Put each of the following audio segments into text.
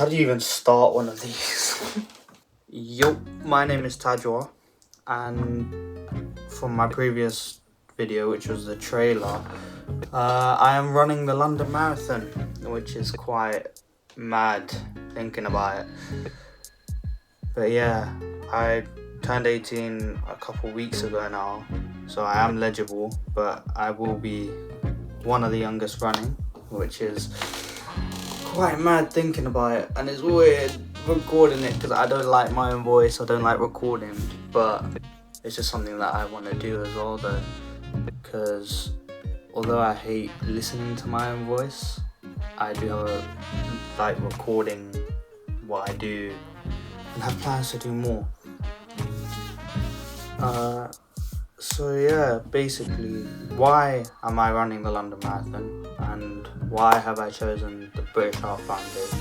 How do you even start one of these? Yo, my name is Tajwar, and from my previous video, which was the trailer, I am running the London Marathon, which is quite mad thinking about it. But yeah, I turned 18 a couple weeks ago now, so I am legible, but I will be one of the youngest running, which is quite mad thinking about it. And it's weird recording it because I don't like my own voice, I don't like recording, but it's just something that I want to do as well though, because although I hate listening to my own voice, I do like recording what I do and have plans to do more. So yeah, basically, why am I running the London Marathon and why have I chosen the British Heart Foundation?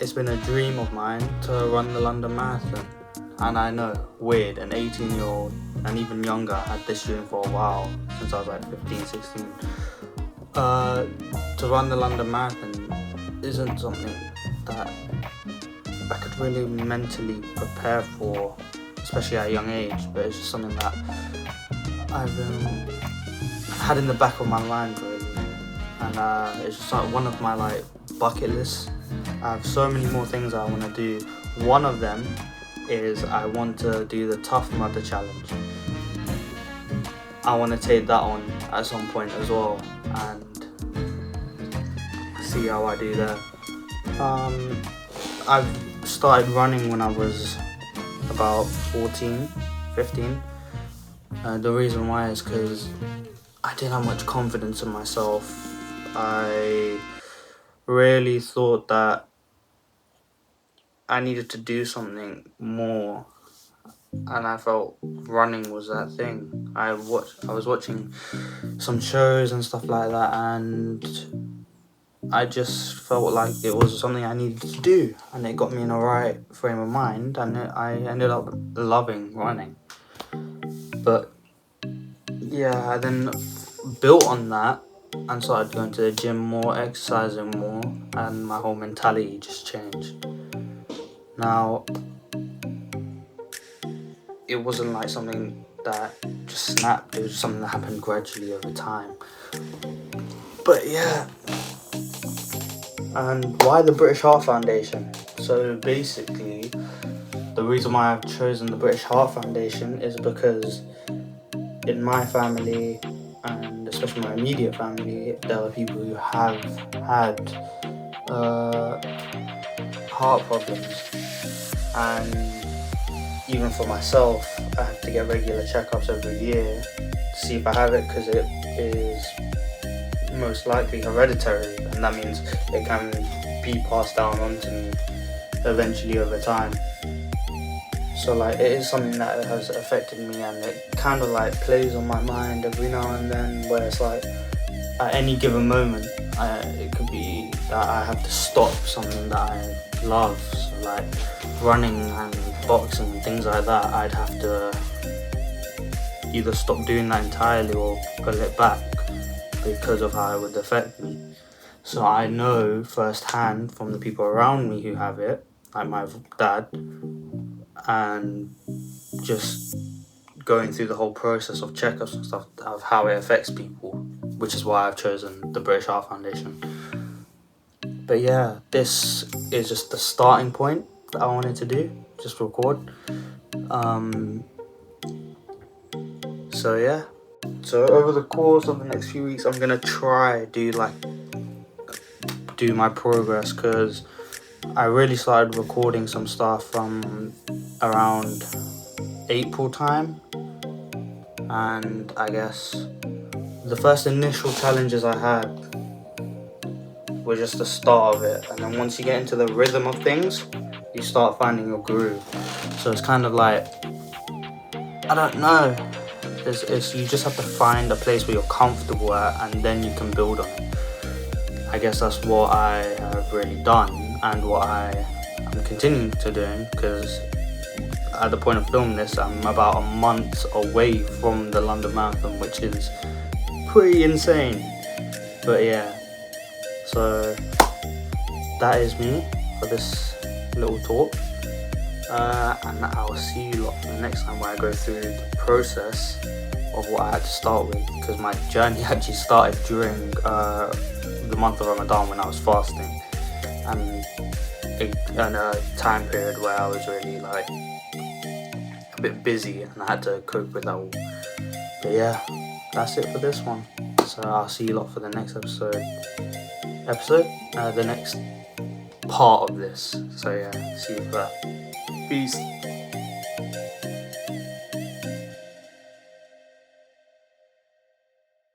It's been a dream of mine to run the London Marathon, and I know, weird, an 18-year-old and even younger had this dream for a while, since I was like 15, 16. To run the London Marathon isn't something that I could really mentally prepare for, especially at a young age, but it's just something that I've had in the back of my mind really, and it's just like one of my bucket lists. I have so many more things I want to do. One of them is I want to do the Tough Mudder Challenge. I want to take that on at some point as well and see how I do there. I've started running when I was about 14, 15. The reason why is because I didn't have much confidence in myself. I really thought that I needed to do something more, and I felt running was that thing. I was watching some shows and stuff like that, and I just felt like it was something I needed to do, and it got me in the right frame of mind, and I ended up loving running. But yeah, I then built on that and started going to the gym more, exercising more, and my whole mentality just changed. Now, it wasn't like something that just snapped, it was something that happened gradually over time. But yeah. And why the British Heart Foundation? So basically, the reason why I've chosen the British Heart Foundation is because in my family, and especially my immediate family, there are people who have had heart problems. And even for myself, I have to get regular checkups every year to see if I have it, because it is most likely hereditary, and that means it can be passed down onto me eventually over time. So it is something that has affected me, and it kind of plays on my mind every now and then, where it's at any given moment it could be that I have to stop something that I love, so running and boxing and things like that. I'd have to either stop doing that entirely or pull it back because of how it would affect me. So I know firsthand from the people around me who have it, like my dad, and just going through the whole process of checkups and stuff of how it affects people, which is why I've chosen the British Heart Foundation. But yeah, this is just the starting point that I wanted to do, just record. So yeah. So over the course of the next few weeks, I'm gonna try do my progress, because I really started recording some stuff from around April time, and I guess the first initial challenges I had were just the start of it, and then once you get into the rhythm of things, you start finding your groove. So it's kind of I don't know. You just have to find a place where you're comfortable at, and then you can build on it. I guess that's what I have really done, and what I am continuing to do, because at the point of filming this, I'm about a month away from the London Marathon, which is pretty insane. But yeah, so that is me. for this little talk. And I'll see you lot the next time when I go through the process of what I had to start with, because my journey actually started during the month of Ramadan when I was fasting, and in a time period where I was really like a bit busy and I had to cope with that all. But yeah, that's it for this one. So I'll see you lot for the next episode, the next part of this. So yeah, see you for that. Peace.